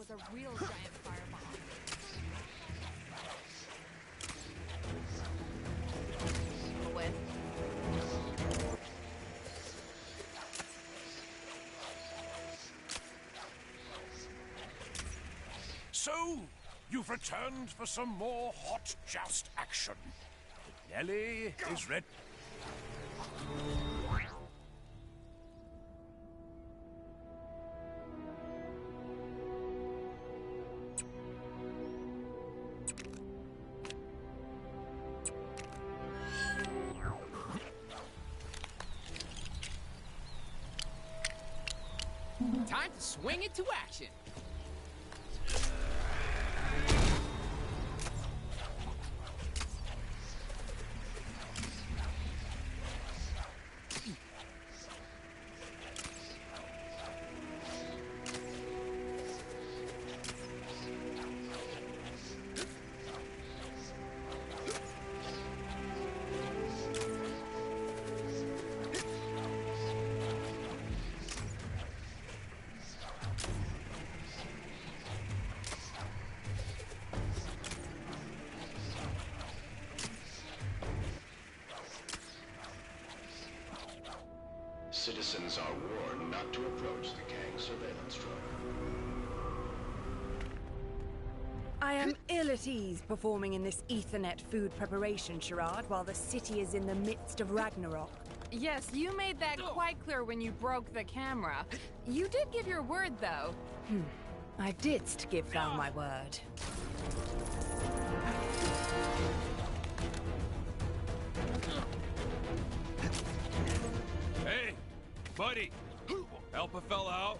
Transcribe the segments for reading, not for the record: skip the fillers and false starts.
was a real giant fireball. With. So, you've returned for some more hot joust action. Nelly is ready. Time to swing it to action. Citizens are warned not to approach the Kang surveillance drone. I am ill at ease performing in this Ethernet food preparation charade while the city is in the midst of Ragnarok. Yes, you made that quite clear when you broke the camera. You did give your word, though. I didst give thou my word. Hey, buddy, help a fella out.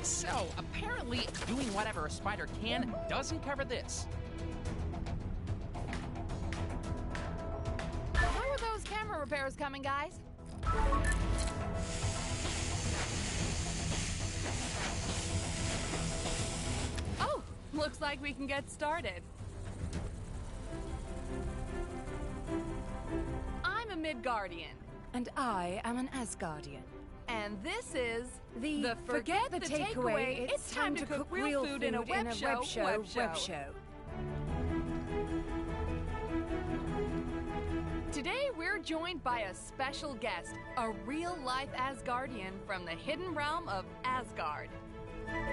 So, apparently, doing whatever a spider can doesn't cover this. How are those camera repairs coming, guys? Oh, looks like we can get started. I'm a Midgardian. And I am an Asgardian. And this is The Forget the Takeaway, it's time to cook real food in a web show. Today we're joined by a special guest, a real-life Asgardian from the hidden realm of Asgard.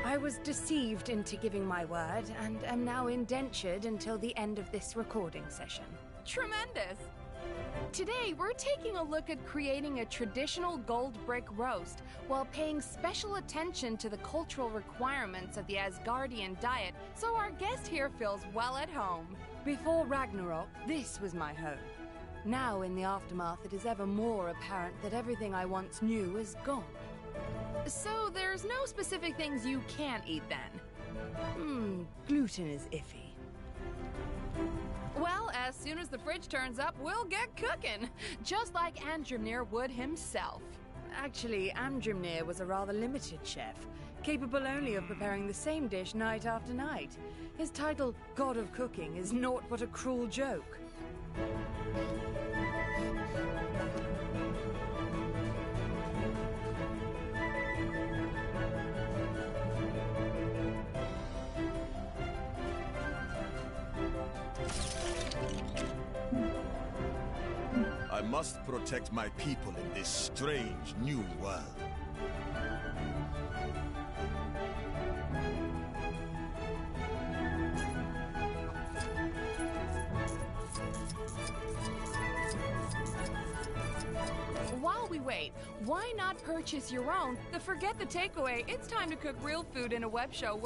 I was deceived into giving my word and am now indentured until the end of this recording session. Tremendous! Today, we're taking a look at creating a traditional gold brick roast while paying special attention to the cultural requirements of the Asgardian diet so our guest here feels well at home. Before Ragnarok, this was my home. Now, in the aftermath, it is ever more apparent that everything I once knew is gone. So there's no specific things you can't eat then? Gluten is iffy. Well, as soon as the fridge turns up, we'll get cooking, just like Andrimnir would himself. Actually, Andrimnir was a rather limited chef, capable only of preparing the same dish night after night. His title, God of Cooking, is naught but a cruel joke. I must protect my people in this strange new world. While we wait, why not purchase your own the Forget the Takeaway, it's time to cook real food in a web show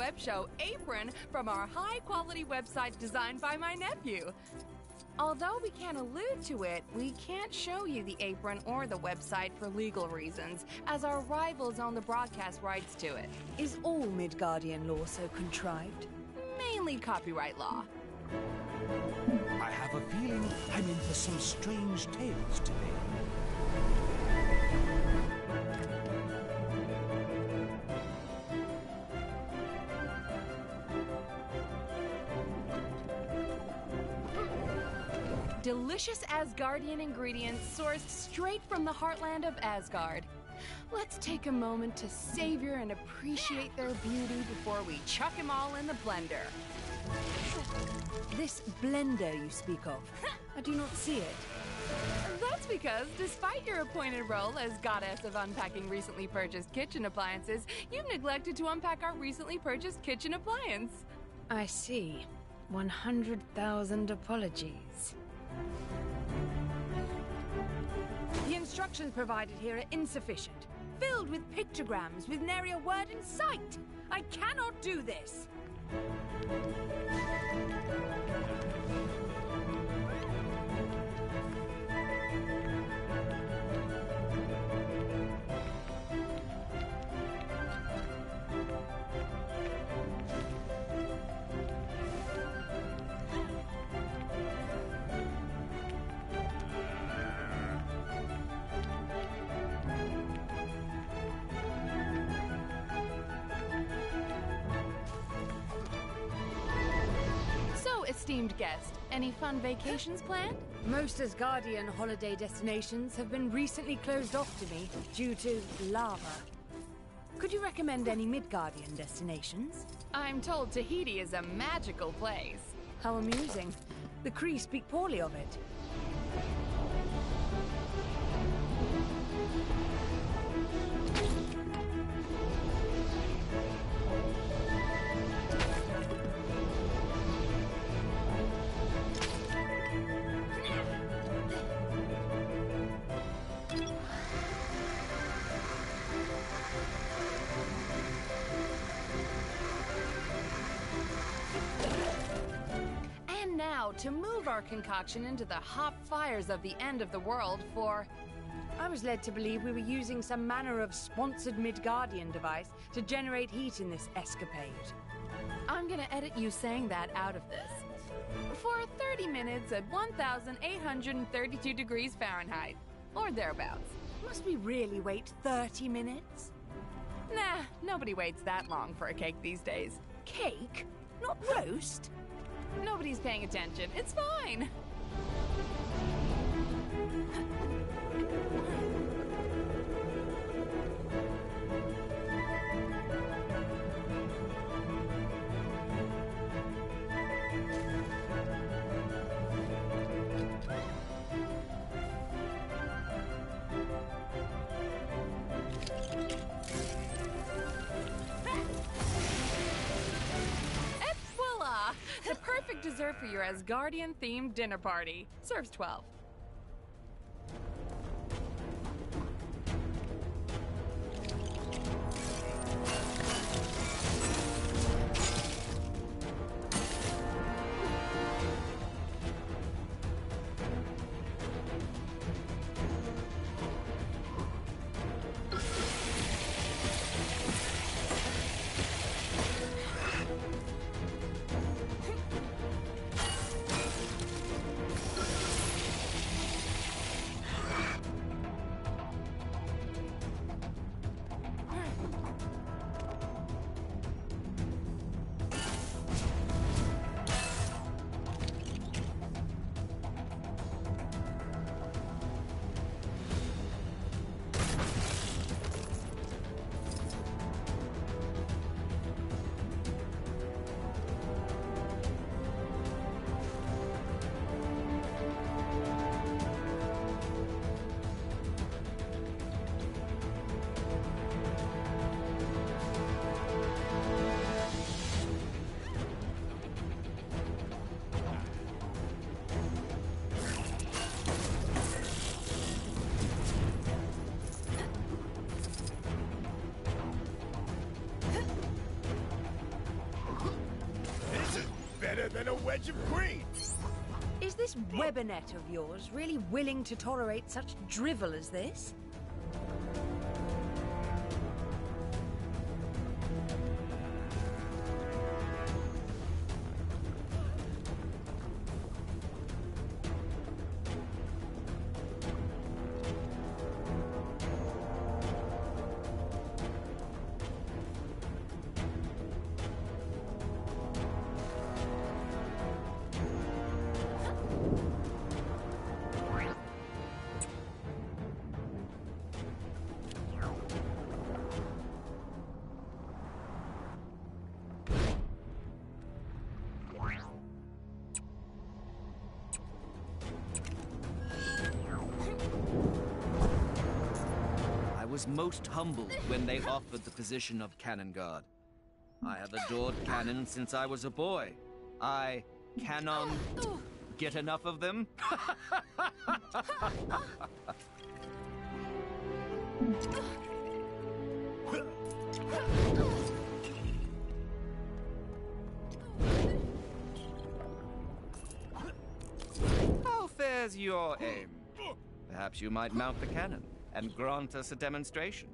apron from our high-quality website designed by my nephew. Although we can't allude to it, we can't show you the apron or the website for legal reasons, as our rivals own the broadcast rights to it. Is all Midgardian law so contrived? Mainly copyright law. I have a feeling I'm in for some strange tales today. Delicious delicious Asgardian ingredients sourced straight from the heartland of Asgard. Let's take a moment to savor and appreciate their beauty before we chuck them all in the blender. This blender you speak of, I do not see it. That's because, despite your appointed role as goddess of unpacking recently purchased kitchen appliances, you've neglected to unpack our recently purchased kitchen appliance. I see. 100,000 apologies. The instructions provided here are insufficient, filled with pictograms with nary a word in sight. I cannot do this. Esteemed guest, any fun vacations planned? Most Asgardian holiday destinations have been recently closed off to me due to lava. Could you recommend any Midgardian destinations? I'm told Tahiti is a magical place. How amusing. The Kree speak poorly of it. To move our concoction into the hot fires of the end of the world for... I was led to believe we were using some manner of sponsored Midgardian device to generate heat in this escapade. I'm gonna edit you saying that out of this. For 30 minutes at 1,832 degrees Fahrenheit, or thereabouts. Must we really wait 30 minutes? Nah, nobody waits that long for a cake these days. Cake? Not roast? Nobody's paying attention. It's fine. The perfect dessert for your Asgardian-themed dinner party. Serves 12. Than a wedge of green. Is this webinet of yours really willing to tolerate such drivel as this? was most humbled when they offered the position of cannon guard. I have adored cannon since I was a boy. I cannot get enough of them. How fares your aim? Perhaps you might mount the cannon and grant us a demonstration.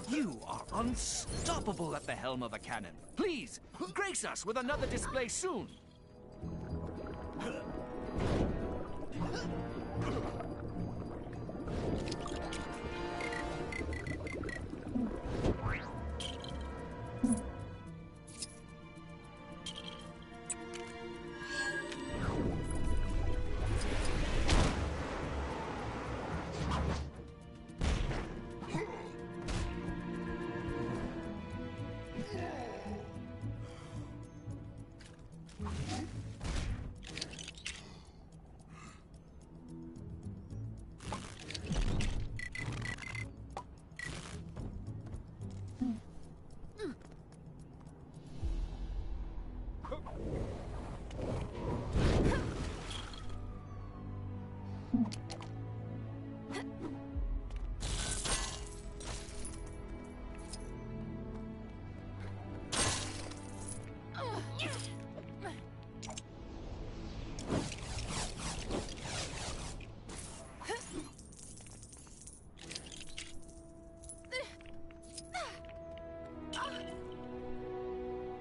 You are unstoppable at the helm of a cannon. Please, grace us with another display soon.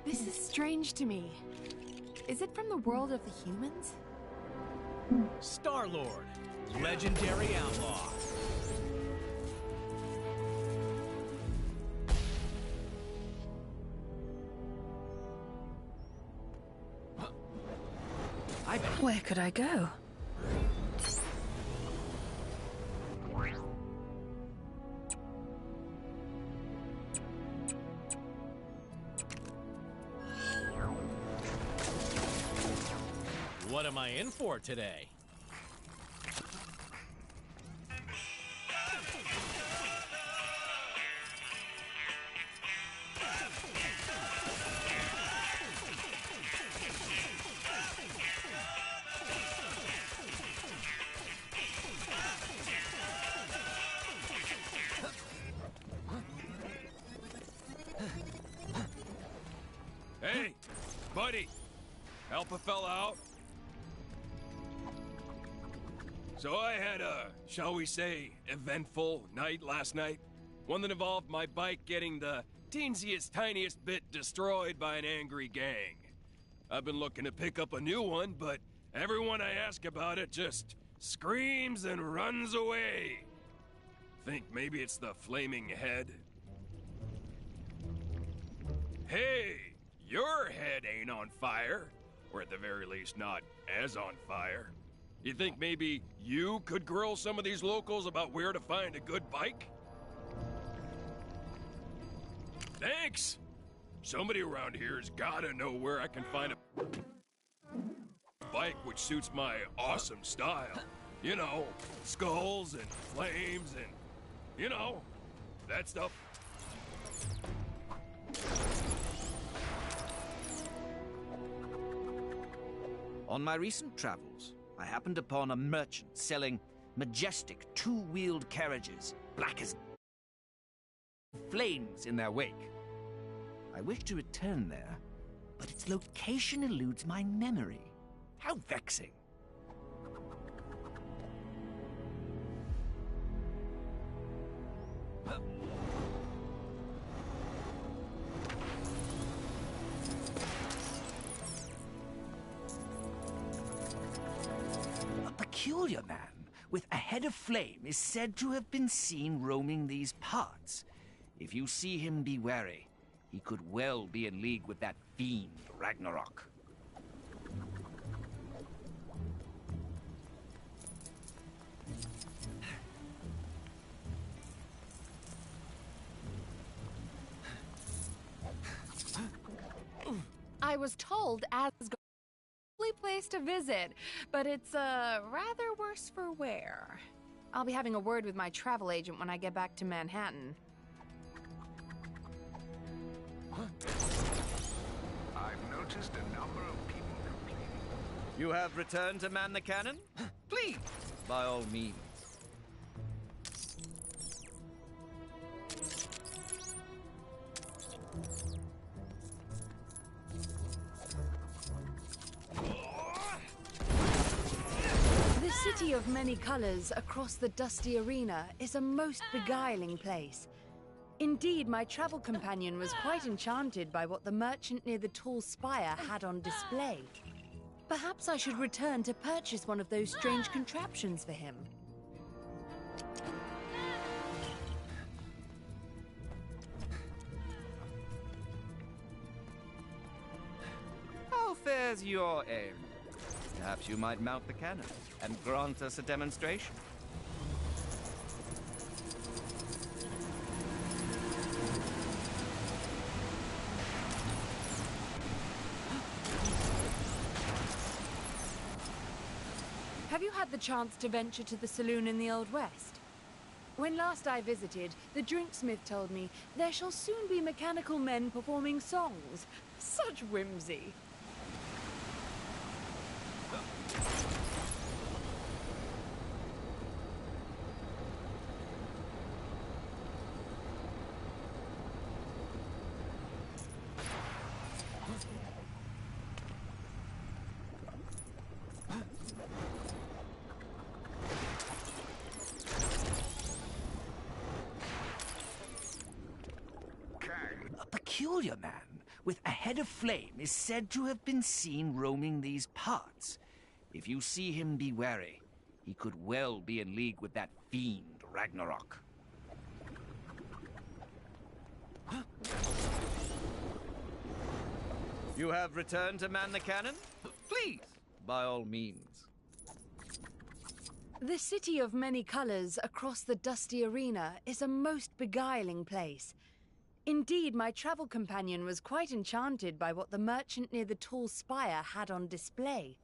This is strange to me. Is it from the world of the humans? Star-Lord, legendary outlaw. Where could I go? What am I in for today? Hey, buddy, help a fella out? So I had a, shall we say, eventful night last night. One that involved my bike getting the teensiest, tiniest bit destroyed by an angry gang. I've been looking to pick up a new one, but everyone I ask about it just screams and runs away. Think maybe it's the flaming head? Hey, your head ain't on fire, or at the very least not as on fire. You think maybe you could grill some of these locals about where to find a good bike? Thanks! Somebody around here's gotta know where I can find a bike which suits my awesome style. You know, skulls and flames and, you know, That stuff. On my recent travels, I happened upon a merchant selling majestic two-wheeled carriages, black as flames in their wake. I wish to return there, but its location eludes my memory. How vexing. A peculiar man with a head of flame is said to have been seen roaming these parts. If you see him, be wary. He could well be in league with that fiend, Ragnarok. I was told Asgard's a lovely place to visit, but it's rather worse for wear. I'll be having a word with my travel agent when I get back to Manhattan. I've noticed a number of people complaining. You have returned to man the cannon? Please, by all means. The city of many colors across the dusty arena is a most beguiling place. Indeed, my travel companion was quite enchanted by what the merchant near the tall spire had on display. Perhaps I should return to purchase one of those strange contraptions for him. How fares your aim? Perhaps you might mount the cannon and grant us a demonstration. Have you had the chance to venture to the saloon in the Old West? When last I visited, the drinksmith told me there shall soon be mechanical men performing songs. Such whimsy. A peculiar man with a head of flame is said to have been seen roaming these parts. If you see him, be wary. He could well be in league with that fiend, Ragnarok. You have returned to man the cannon? Please, by all means. The city of many colors across the dusty arena is a most beguiling place. Indeed, my travel companion was quite enchanted by what the merchant near the tall spire had on display.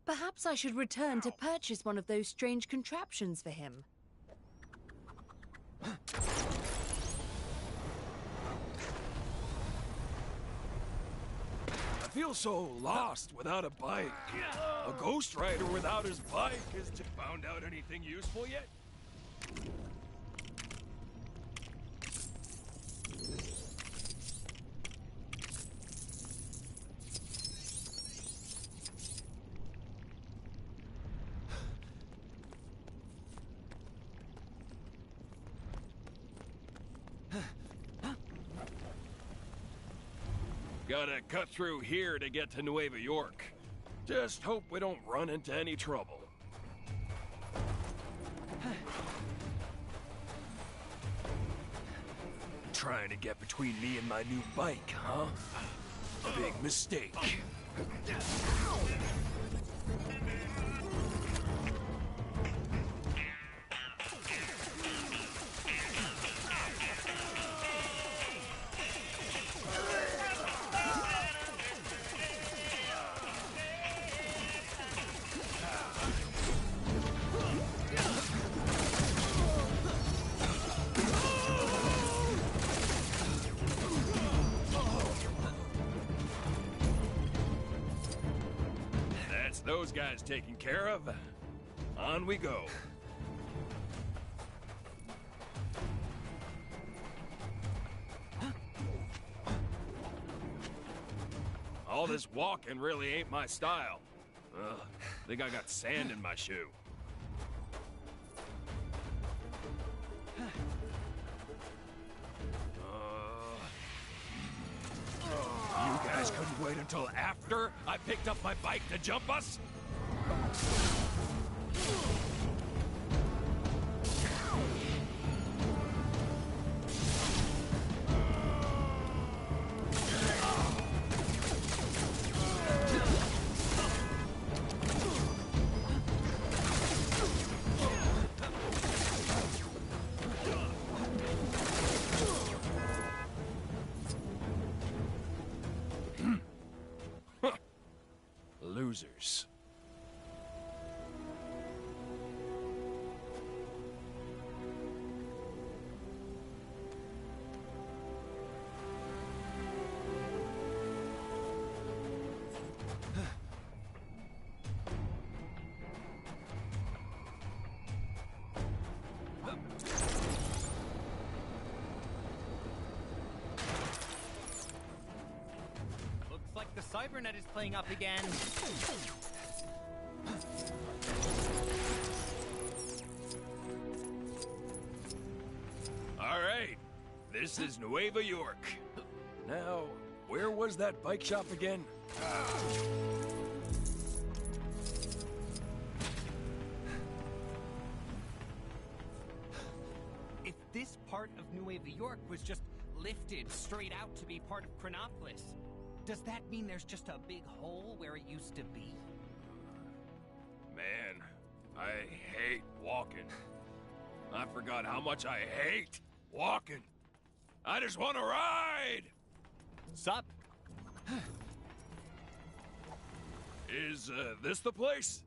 Perhaps I should return to purchase one of those strange contraptions for him. I feel so lost without a bike. A ghost rider without his bike. Has found out anything useful yet? Gotta cut through here to get to Nueva York. Just hope we don't run into any trouble. Trying to get between me and my new bike, huh? Big mistake. those guys taken care of. On we go. All this walking really ain't my style. Ugh, think I got sand in my shoe. You guys couldn't wait until after I picked up my bike to jump us? Losers. Looks like the Cybernet is playing up again. All right, this is Nueva York. Now, where was that bike shop again? If this part of Nueva York was just lifted straight out to be part of Chronopolis, does that mean there's just a big hole where it used to be? Man, I hate walking. I forgot how much I hate walking. I just want to ride! Sup? Is this the place?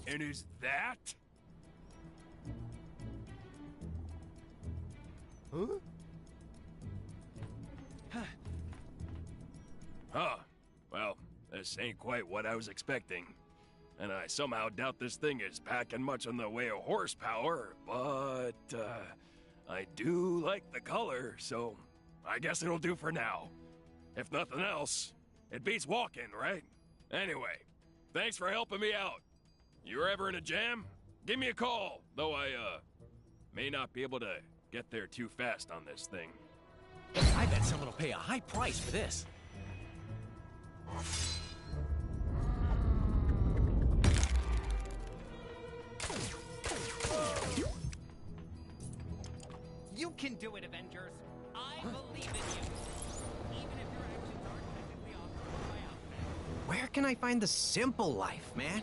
And is that? Huh? Huh. Well, this ain't quite what I was expecting. And I somehow doubt this thing is packing much in the way of horsepower, but, I do like the color, so I guess it'll do for now. If nothing else, it beats walking, right? Anyway, thanks for helping me out. You're ever in a jam? Give me a call, though I, may not be able to get there too fast on this thing. I bet someone will pay a high price for this. You can do it, Avengers. I believe in you. Even if your actions aren't technically authorized by Alphabet. Where can I find the simple life, man?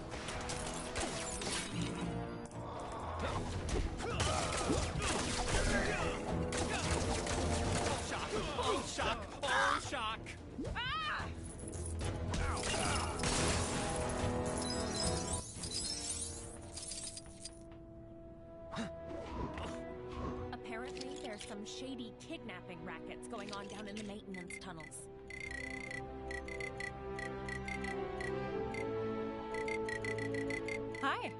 Oh, shock! Oh, shock! Ah! Apparently, there's some shady kidnapping rackets going on down in the maintenance tunnels. Hi.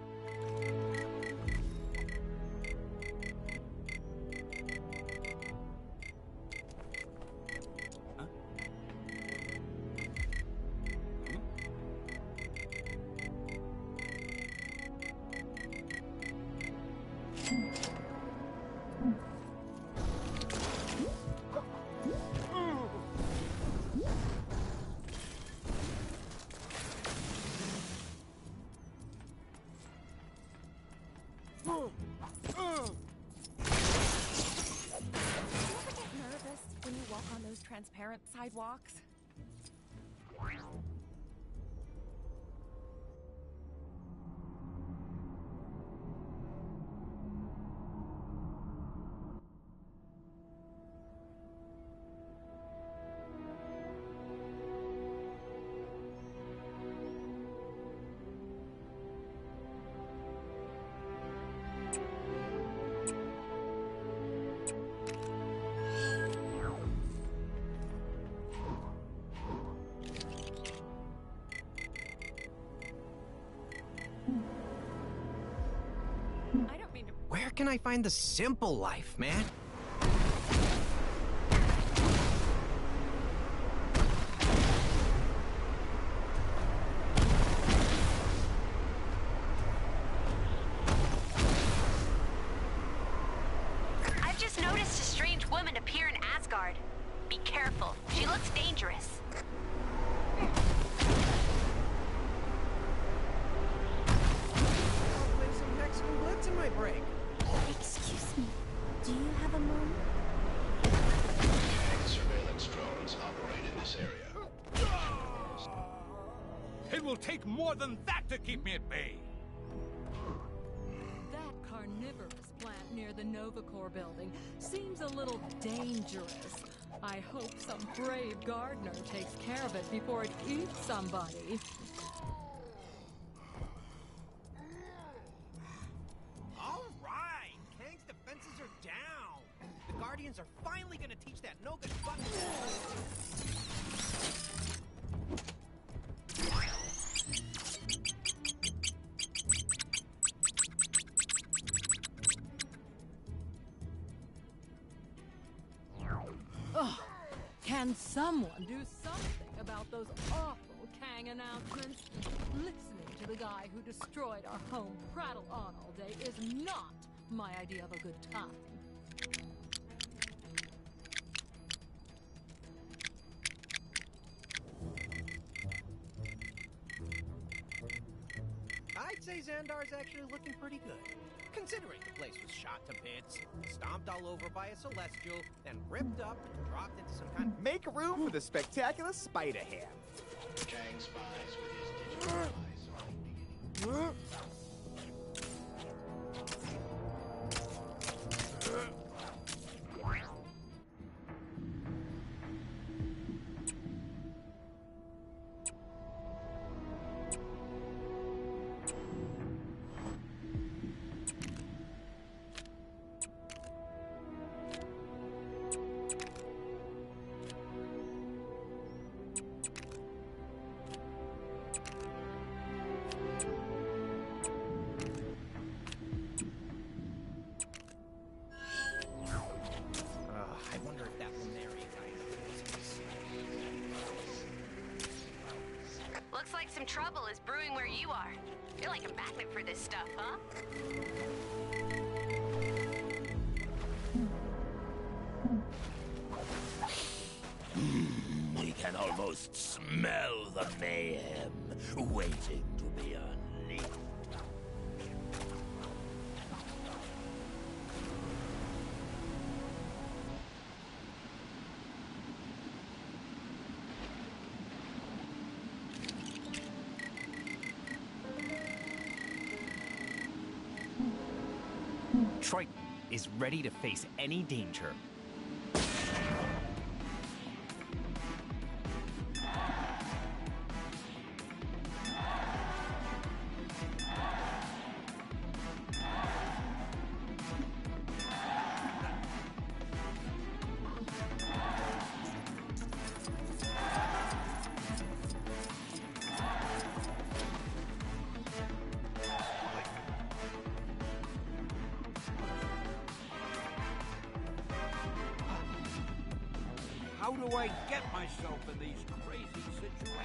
On those transparent sidewalks? I don't mean to... Where can I find the simple life, man? I've just noticed a strange woman appear in Asgard. Be careful. She looks dangerous. I'll play some Mexican Blitz in my break. Excuse me. Do you have a moment? Kang surveillance drones operate in this area. It will take more than that to keep me at bay. That carnivorous plant near the Novacore building seems a little dangerous. I hope some brave gardener takes care of it before it eats somebody. All right, Kang's defenses are down. The Guardians are finally gonna teach that no-good button. Ugh. Can someone do something about those awful Kang announcements? Listening to the guy who destroyed our home prattle on all day is not my idea of a good time. I'd say Xandar's actually looking pretty good. Considering the place was shot to bits, stomped all over by a celestial, then ripped up and dropped into some kind of... Make room for the spectacular Spider-Ham. Kang spies with his digital eyes from the beginning. I wonder if that Luminary guy knows. Looks like some trouble is brewing where you are. You're like a magnet for this stuff, huh? We can almost smell the mayhem waiting to be unleashed. Triton is ready to face any danger. How do I get myself in these crazy situations?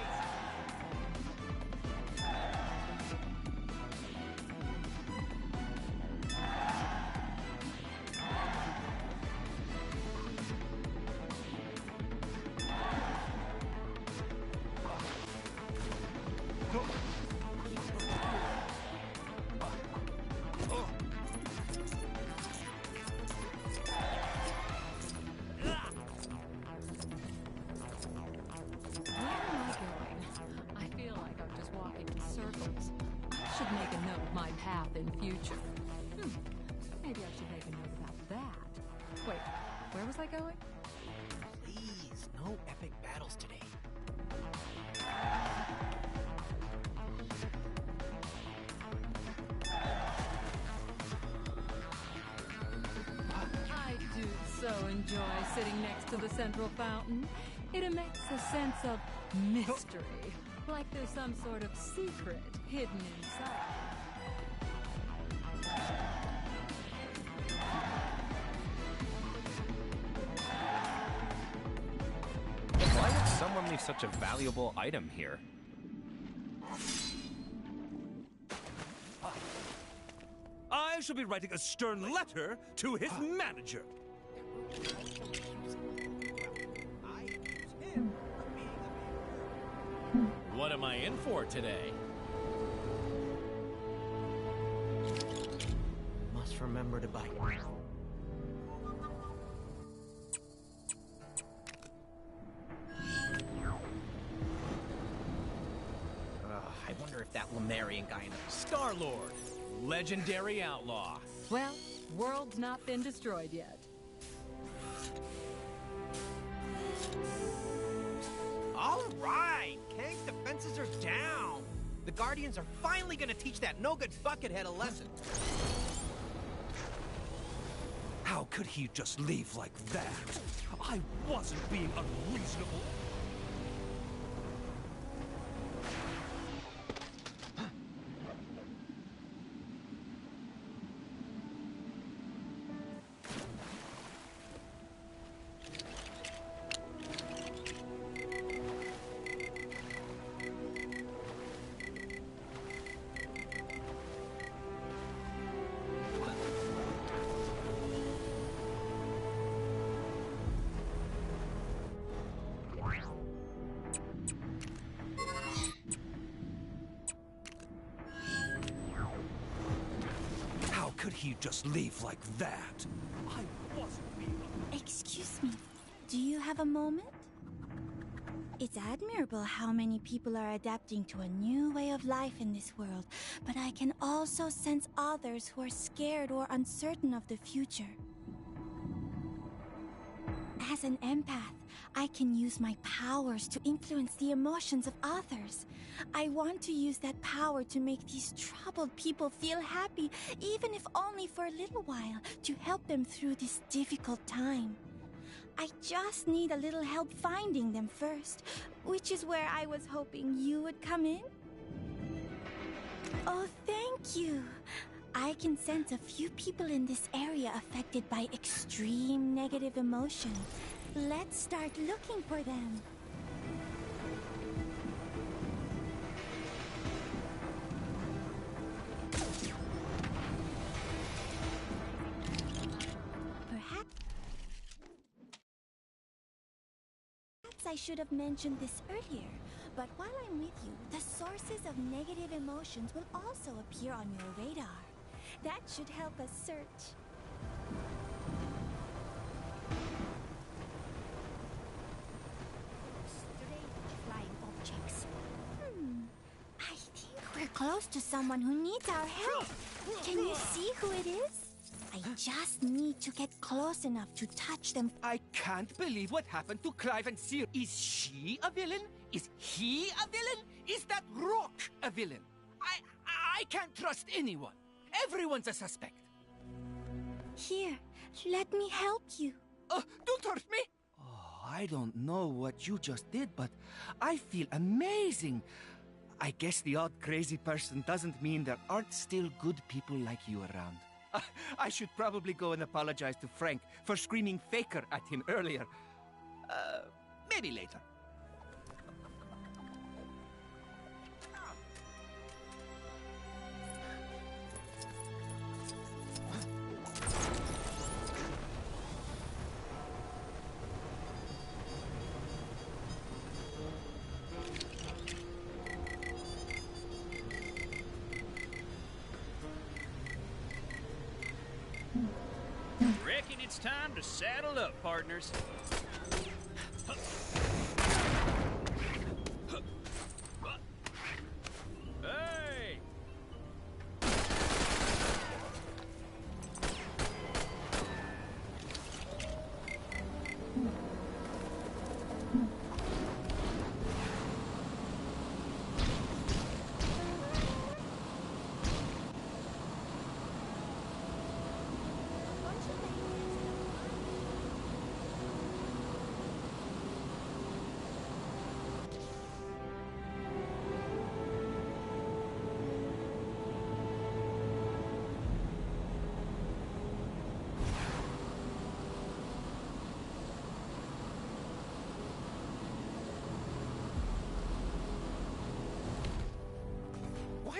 Should make a note of my path in future. Maybe I should make a note about that. Wait, where was I going? Please, no epic battles today. I do so enjoy sitting next to the central fountain. It emits a sense of mystery, like there's some sort of secret hidden inside. such a valuable item here? I shall be writing a stern letter to his manager. What am I in for today? Must remember to buy. I wonder if that Lemurian guy in the Star-Lord, legendary outlaw. Well, world's not been destroyed yet. All right, Kang's defenses are down. The Guardians are finally gonna teach that no-good buckethead a lesson. How could he just leave like that? I wasn't being unreasonable. Could he just leave like that? I wasn't being... Excuse me, do you have a moment? It's admirable how many people are adapting to a new way of life in this world, but I can also sense others who are scared or uncertain of the future. As an empath, I can use my powers to influence the emotions of others. I want to use that power to make these troubled people feel happy, even if only for a little while, to help them through this difficult time. I just need a little help finding them first, which is where I was hoping you would come in. Oh, thank you. I can sense a few people in this area affected by extreme negative emotion. Let's start looking for them. Perhaps I should have mentioned this earlier, but while I'm with you, the sources of negative emotions will also appear on your radar. That should help us search. Strange flying objects. I think we're close to someone who needs our help. Can you see who it is? I just need to get close enough to touch them. I can't believe what happened to Clive and Seer. Is she a villain? Is he a villain? Is that Rock a villain? I can't trust anyone. Everyone's a suspect. Here, let me help you. Don't hurt me! Oh, I don't know what you just did, but I feel amazing. I guess the odd crazy person doesn't mean there aren't still good people like you around. I should probably go and apologize to Frank for screaming faker at him earlier. Maybe later. Reckon it's time to saddle up, partners. Hey!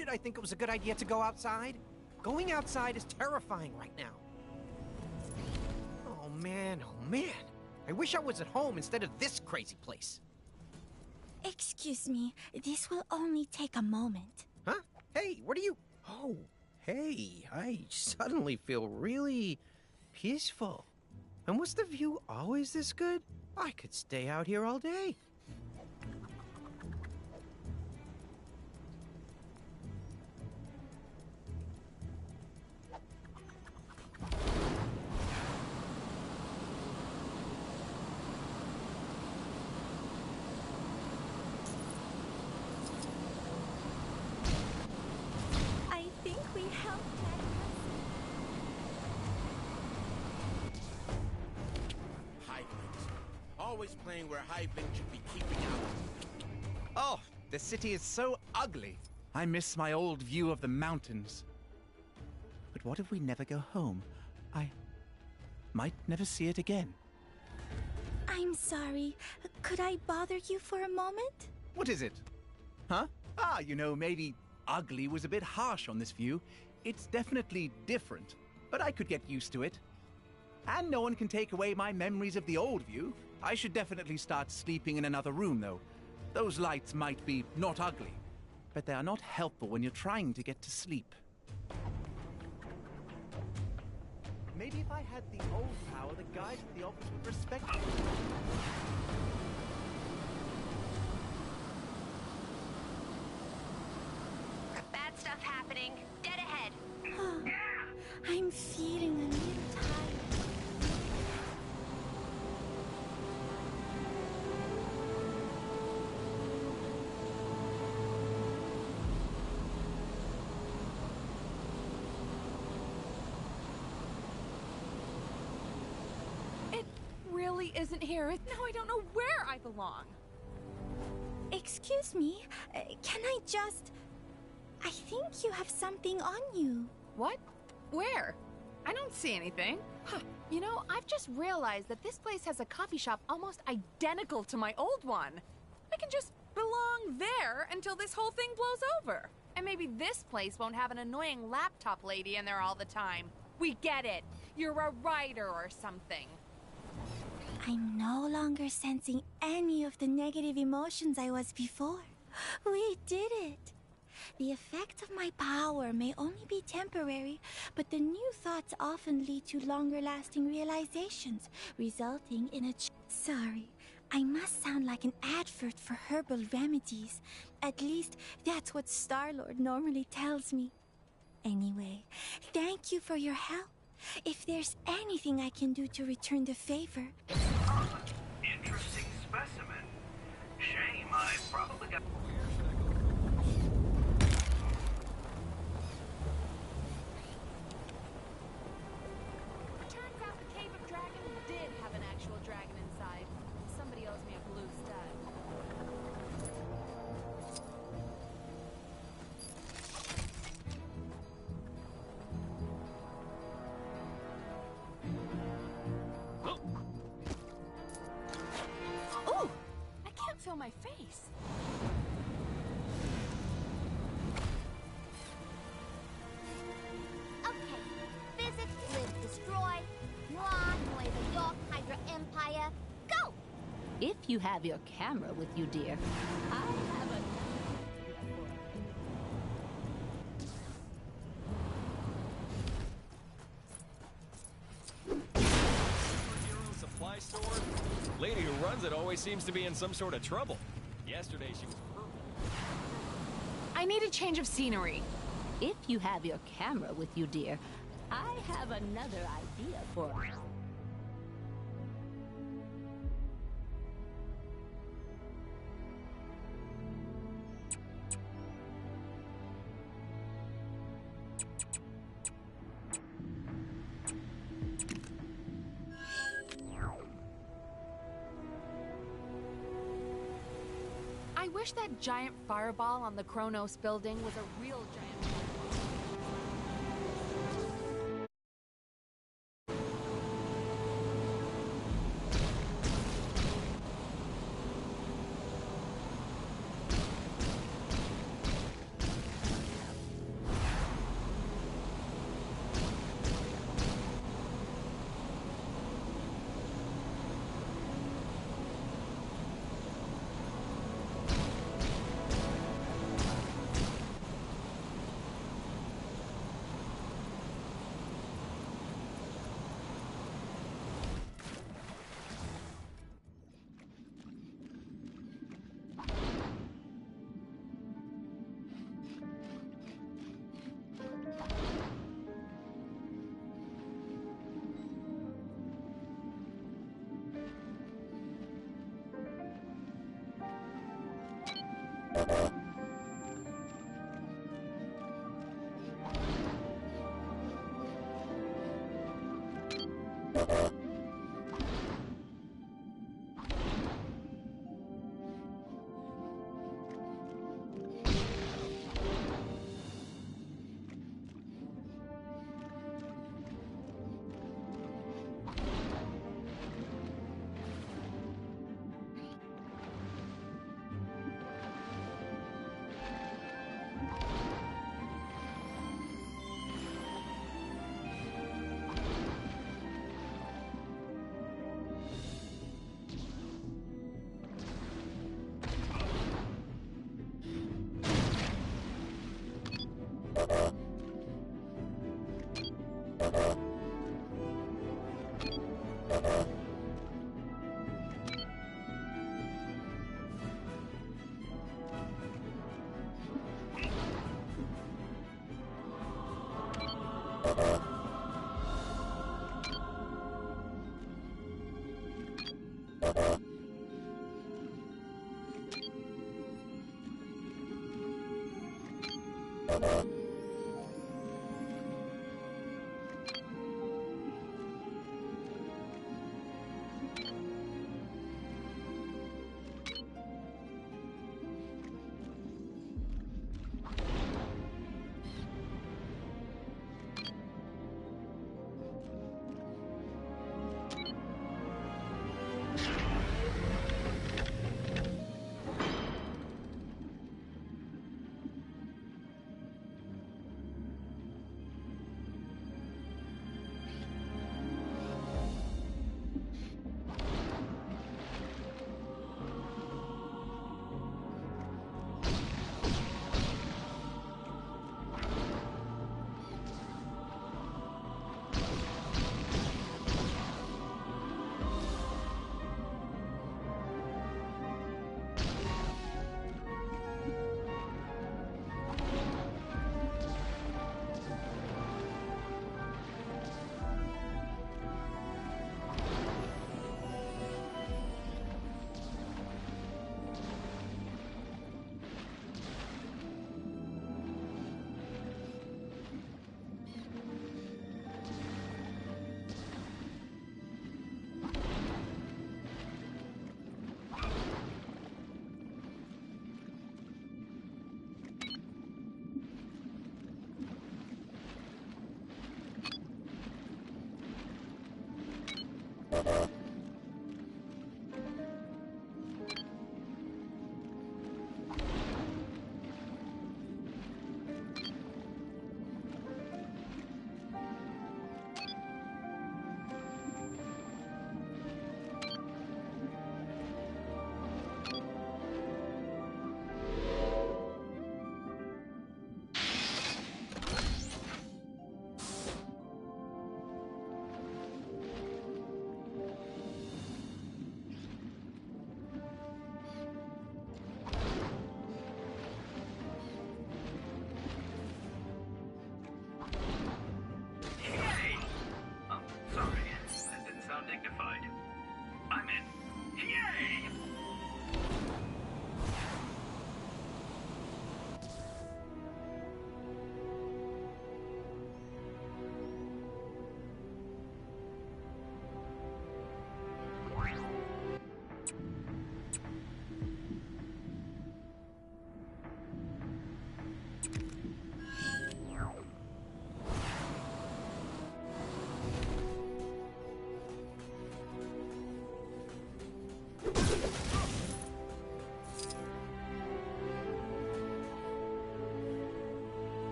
did I think it was a good idea to go outside? Going outside is terrifying right now. Oh man, oh man. I wish I was at home instead of this crazy place. Excuse me, this will only take a moment. Huh? Hey, what are you... Oh, hey, I suddenly feel really peaceful. And was the view always this good? I could stay out here all day. I think we helped Hivelings. Always playing where hivelings should be keeping out. Oh, the city is so ugly. I miss my old view of the mountains. But what if we never go home? I might never see it again. I'm sorry. Could I bother you for a moment? What is it? Huh? Ah, you know, maybe ugly was a bit harsh on this view. It's definitely different, but I could get used to it. And no one can take away my memories of the old view. I should definitely start sleeping in another room, though. Those lights might be not ugly, but they are not helpful when you're trying to get to sleep. Maybe if I had the old power, the guys at the office would respect me. Bad stuff happening. Dead ahead. I'm feeling a little tired. It really isn't here. Now I don't know where I belong. Excuse me, can I just... I think you have something on you. What? Where? I don't see anything. Huh. You know, I've just realized that this place has a coffee shop almost identical to my old one. I can just belong there until this whole thing blows over. And maybe this place won't have an annoying laptop lady in there all the time. We get it. You're a writer or something. I'm no longer sensing any of the negative emotions I was before. We did it. The effect of my power may only be temporary, but the new thoughts often lead to longer-lasting realizations, resulting in a Sorry, I must sound like an advert for herbal remedies. At least, that's what Star-Lord normally tells me. Anyway, thank you for your help. If there's anything I can do to return the favor... Interesting specimen. Shame, I probably got... Turns out the Cave of Dragons did have an actual dragon inside. Somebody owes me a blue stud. Oh! I can't feel my face. Okay. Visit, live, destroy. Noir, Nueva York, Hydra Empire. Go! If you have your camera with you, dear, I have a... Supply store? Lady who runs it always seems to be in some sort of trouble. Yesterday she was purple. I need a change of scenery. If you have your camera with you, dear, I have another idea for... I wish that giant fireball on the Kronos building was a real giant.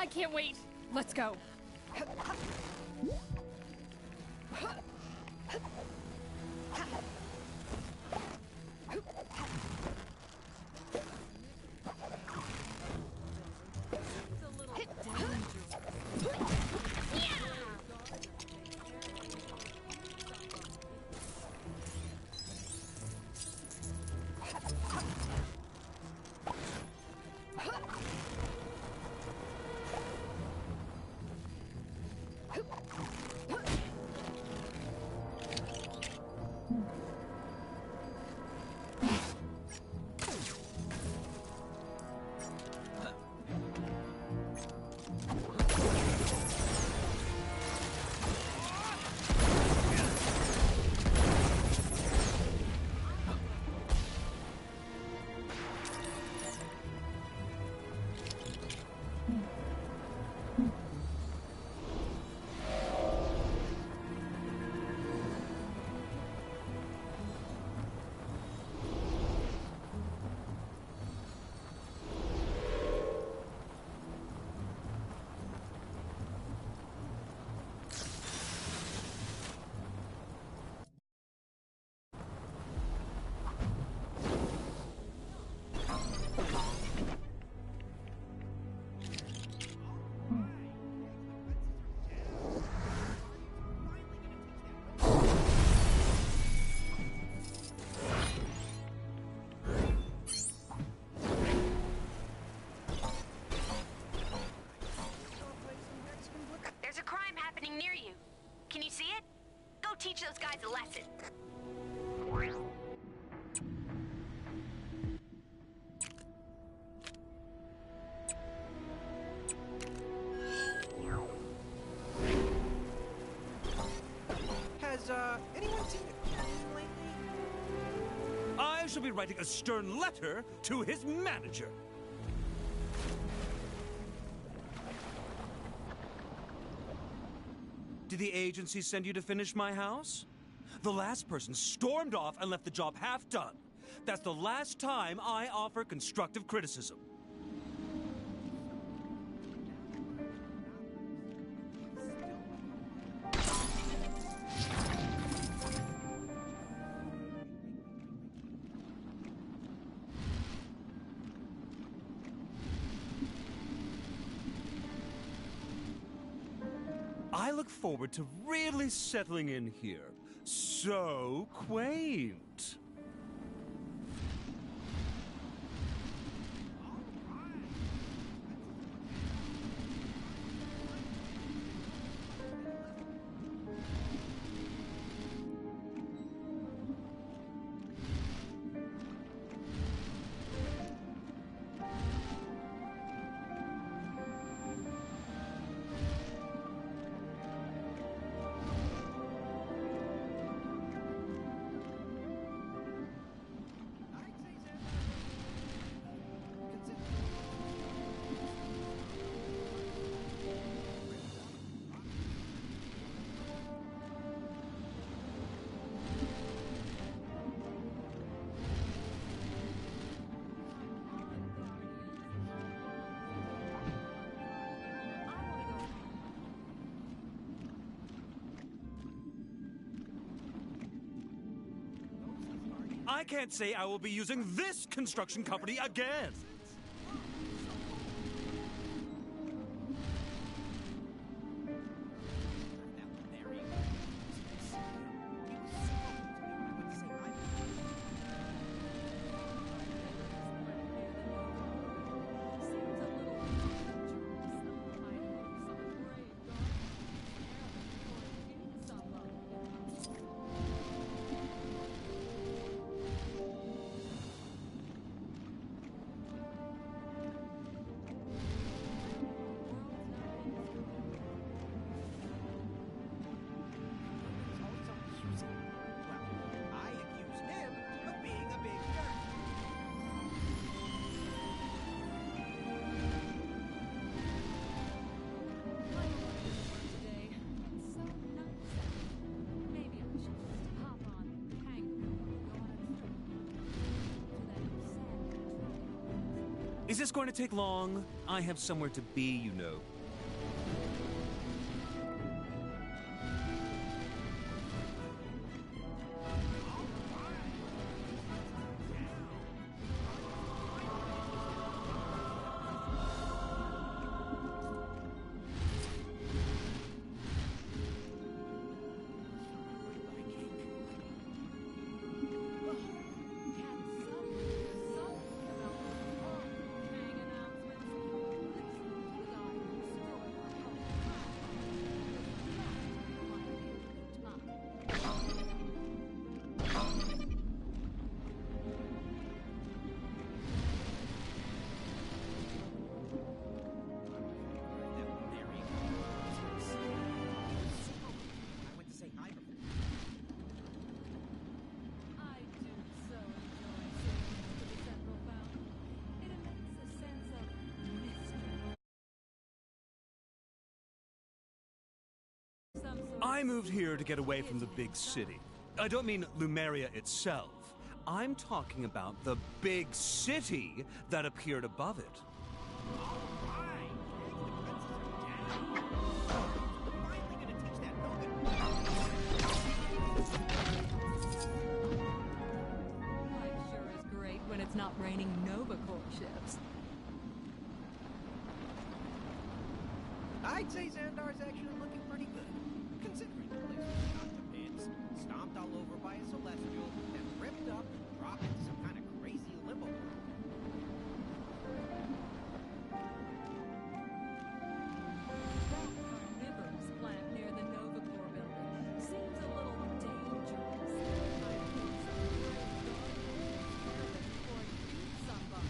can't wait. Let's go. Teach those guys a lesson. Has, anyone seen a queen lately? I shall be writing a stern letter to his manager. Did the agency send you to finish my house? The last person stormed off and left the job half done. That's the last time I offer constructive criticism. I look forward to really settling in here. So quaint. I can't say I will be using this construction company again. Is this going to take long? I have somewhere to be, you know. I moved here to get away from the big city. I don't mean Lumeria itself. I'm talking about the big city that appeared above it. Life sure is great when it's not raining Nova Corps ships. I'd say Xandar's actually looking pretty good, considering the place was shot to bits, stomped all over by a celestial, and ripped up and dropped into some kind of crazy limbo. That carnivorous plant near the Nova Corps building seems a little dangerous. Might be some great garden before it eats somebody.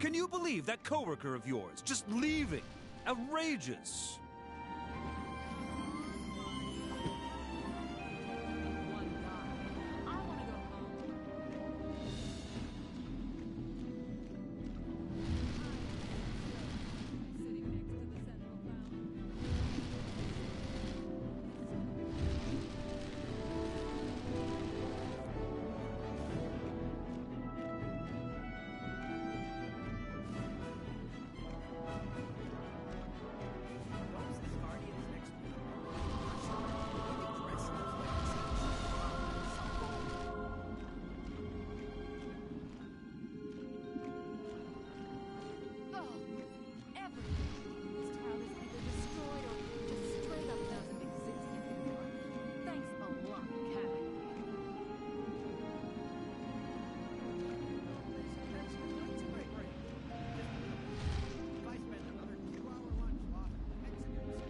Can you believe that coworker of yours just leaving? Outrageous.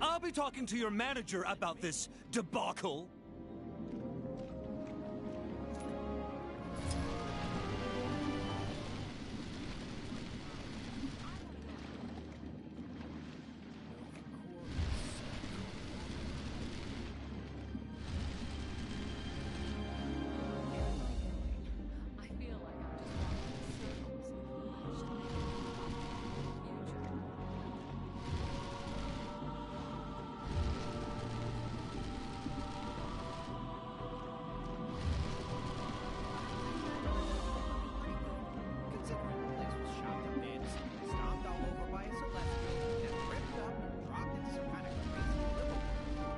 I'll be talking to your manager about this debacle. I feel like I'm just walking in circles. Considering the place was shot to bits, stomped all over by a celestial, and ripped up and dropped into some kind of crazy limbo.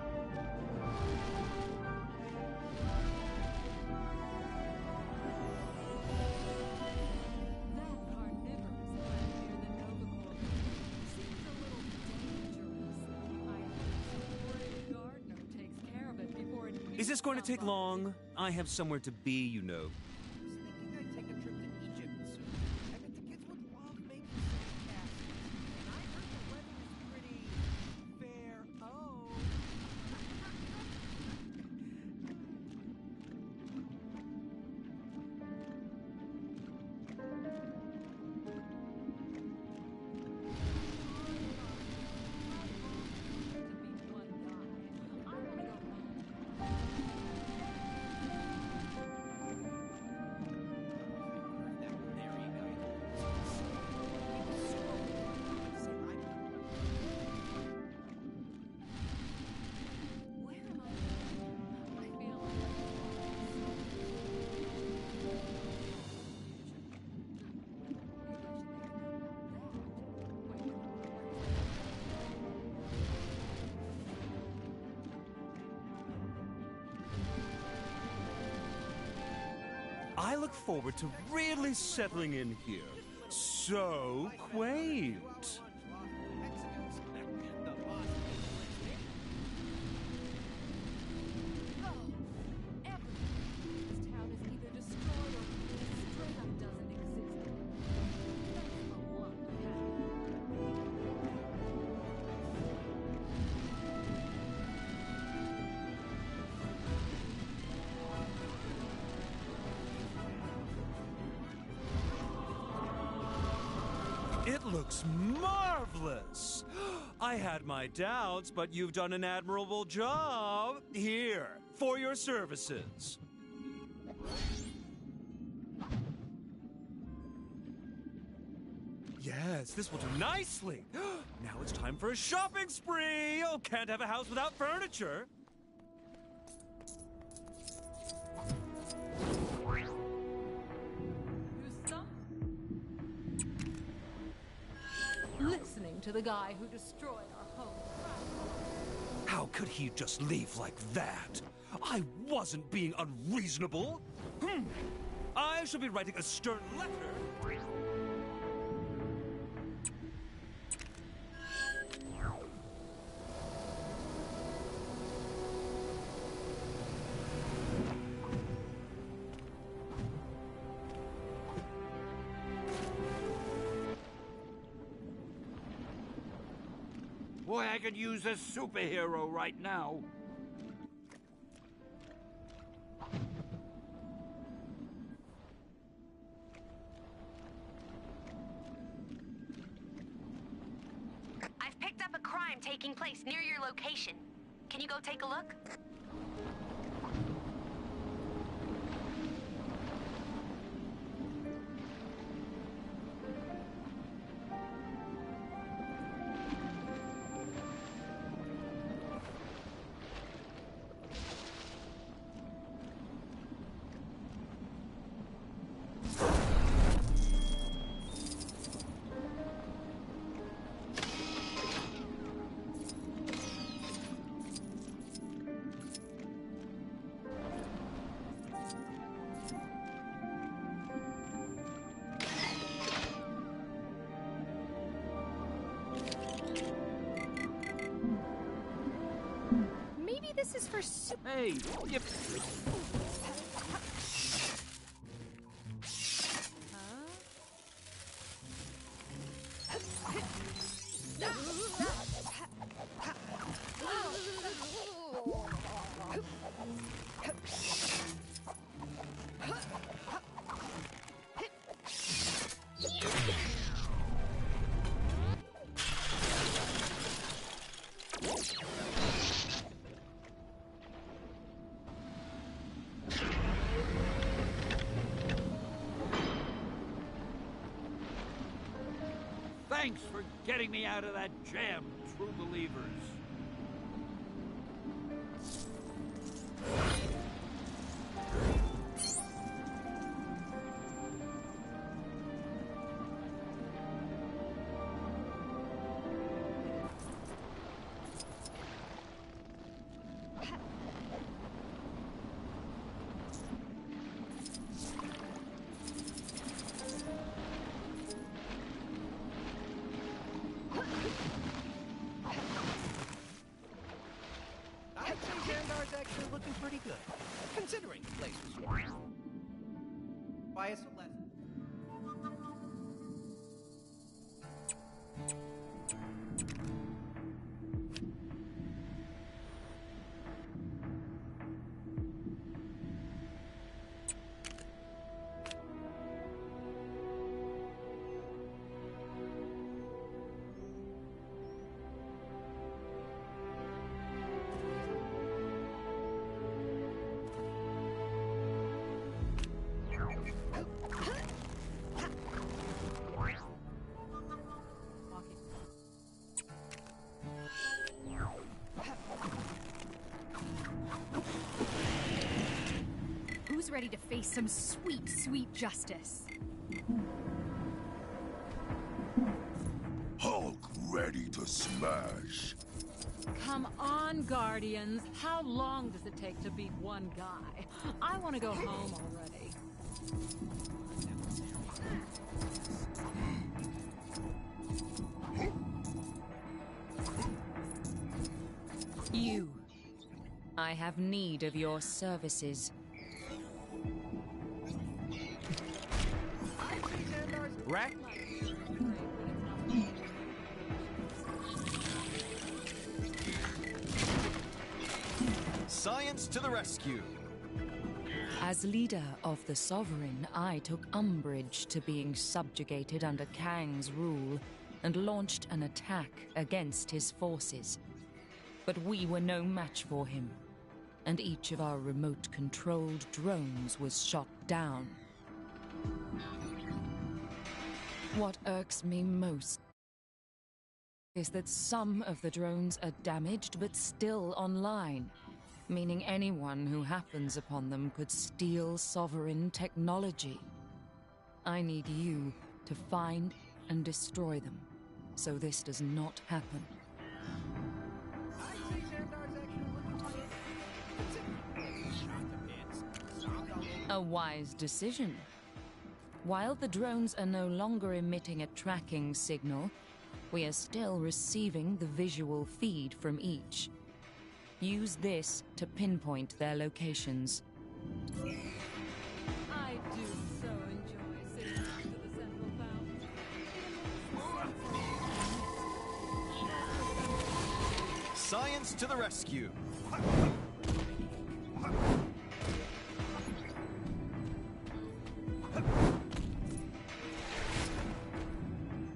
That carnivorous plant near the Nova Corps seems a little dangerous. I hope some great gardener takes care of it before it Is this going to take long? I have somewhere to be, you know. Thinking I'd take a trip to Egypt soon. I bet the kids would love making sand castles. And I heard the weather is pretty fair. Oh. I look forward to really settling in here. So quaint. It looks marvelous! I had my doubts, but you've done an admirable job. Here, for your services. Yes, this will do nicely. Now it's time for a shopping spree. Oh, can't have a house without furniture. Listening to the guy who destroyed our home. How could he just leave like that? I wasn't being unreasonable. I shall be writing a stern letter. Boy, I could use a superhero right now. I've picked up a crime taking place near your location. Can you go take a look? Maybe this is for Hey, you... Thanks for getting me out of that jam, true believers. I'd say Xandar's actually looking pretty good, considering the place was by a Celeste. Who's ready to face some sweet, sweet justice? Hulk ready to smash. Come on, Guardians. How long does it take to beat one guy? I want to go home already. You. I have need of your services. Rack? Science to the rescue. As leader of the Sovereign, I took umbrage to being subjugated under Kang's rule. and launched an attack against his forces. But we were no match for him, and each of our remote-controlled drones was shot down. What irks me most is that some of the drones are damaged but still online, meaning anyone who happens upon them could steal sovereign technology. I need you to find and destroy them, so this does not happen. A wise decision. While the drones are no longer emitting a tracking signal, we are still receiving the visual feed from each. Use this to pinpoint their locations. I do so enjoy sitting next to the central fountain. Science to the rescue!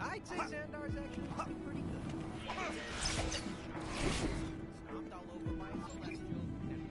I'd say Xandar's actually pretty good. Stomped all over my celestial and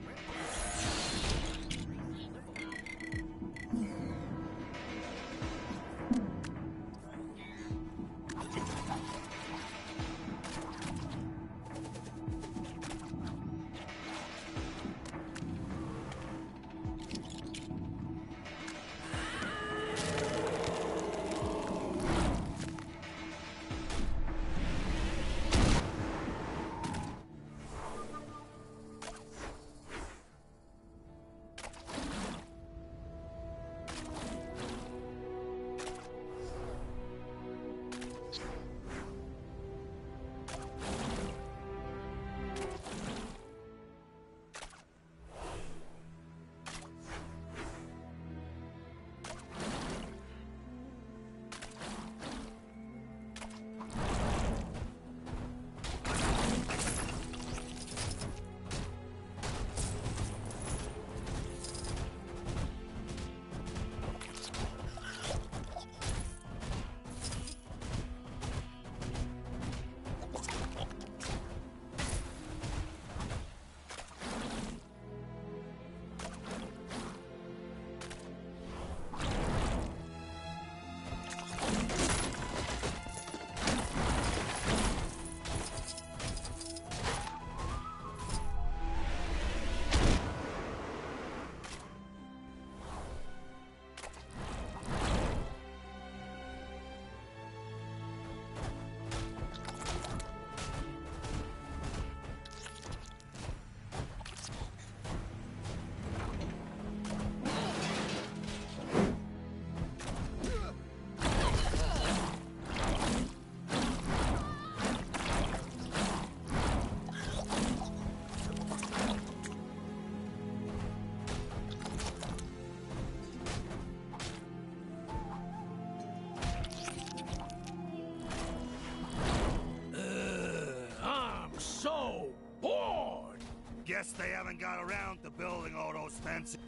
Guess they haven't got around to building all those fences.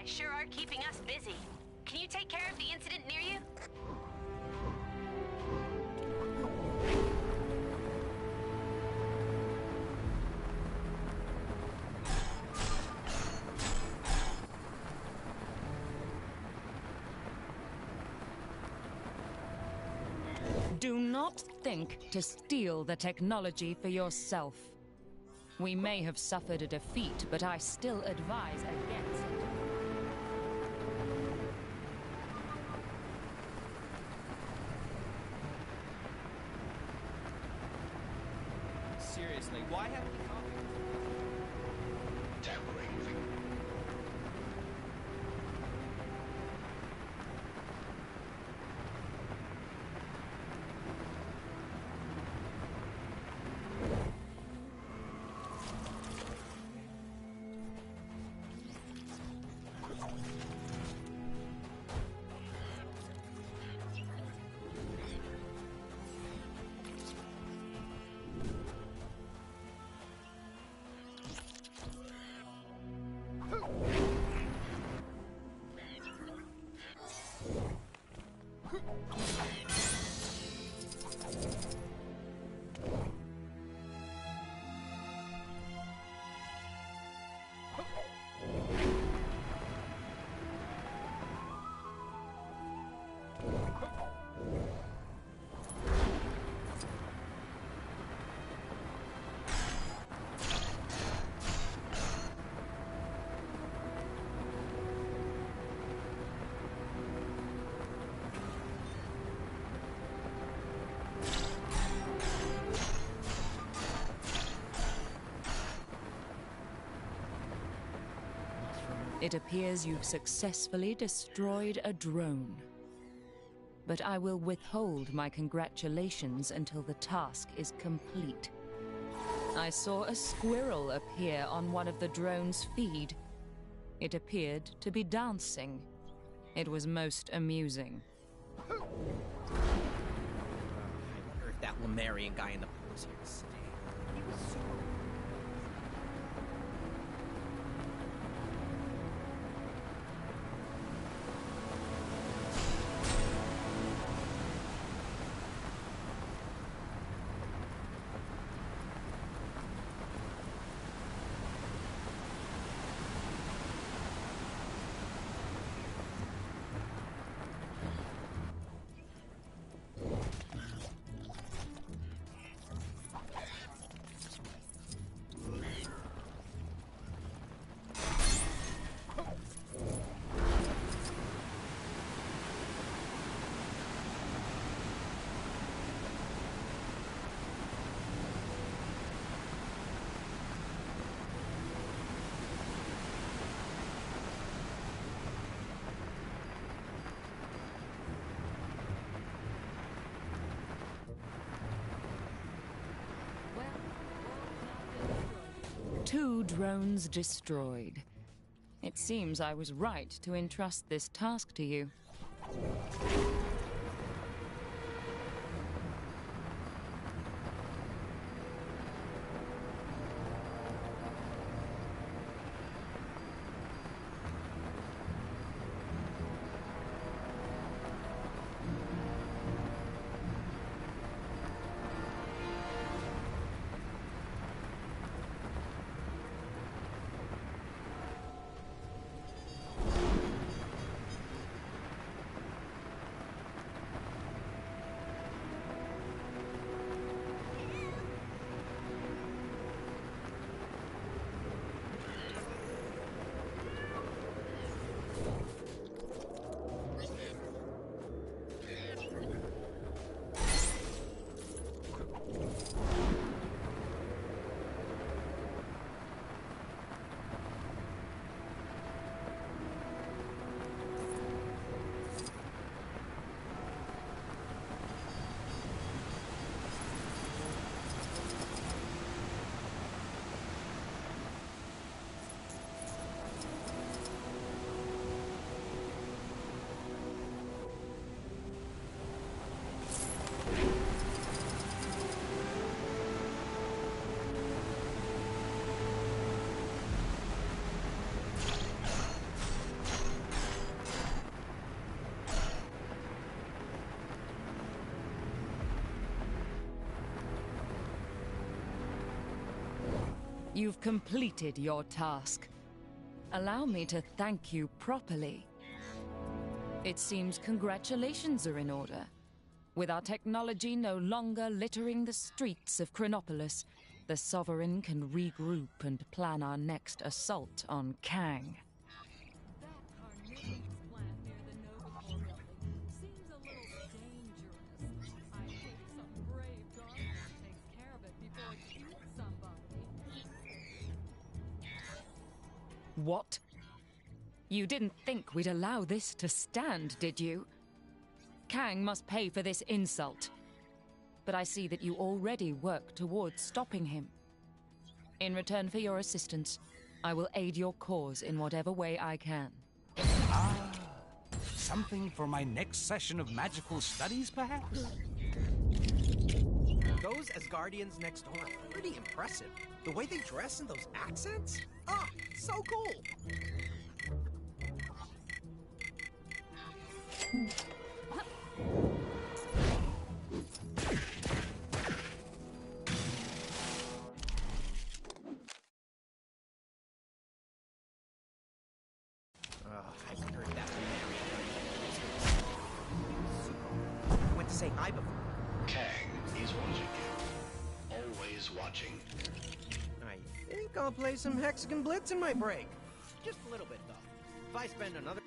Sure are keeping us busy. Can you take care of the incident near you? Do not think to steal the technology for yourself. We may have suffered a defeat, but I still advise against it. Seriously, why haven't we caught him? It appears you've successfully destroyed a drone. But I will withhold my congratulations until the task is complete. I saw a squirrel appear on one of the drone's feed. It appeared to be dancing. It was most amusing. I wonder if that Lemurian guy in the pool is here to stay. He was super... Two drones destroyed. It seems I was right to entrust this task to you. You've completed your task. Allow me to thank you properly. It seems congratulations are in order. With our technology no longer littering the streets of Chronopolis, the Sovereign can regroup and plan our next assault on Kang. What? You didn't think we'd allow this to stand, did you? Kang must pay for this insult. But I see that you already work towards stopping him. In return for your assistance, I will aid your cause in whatever way I can. Ah, something for my next session of magical studies, perhaps? Those Asgardians next door are pretty impressive. The way they dress and those accents? Ah, so cool! I wonder if that I went to say hi before. Kang is watching you. Always watching. I think I'll play some Hexagon Blitz in my break. Just a little bit, though. If I spend another...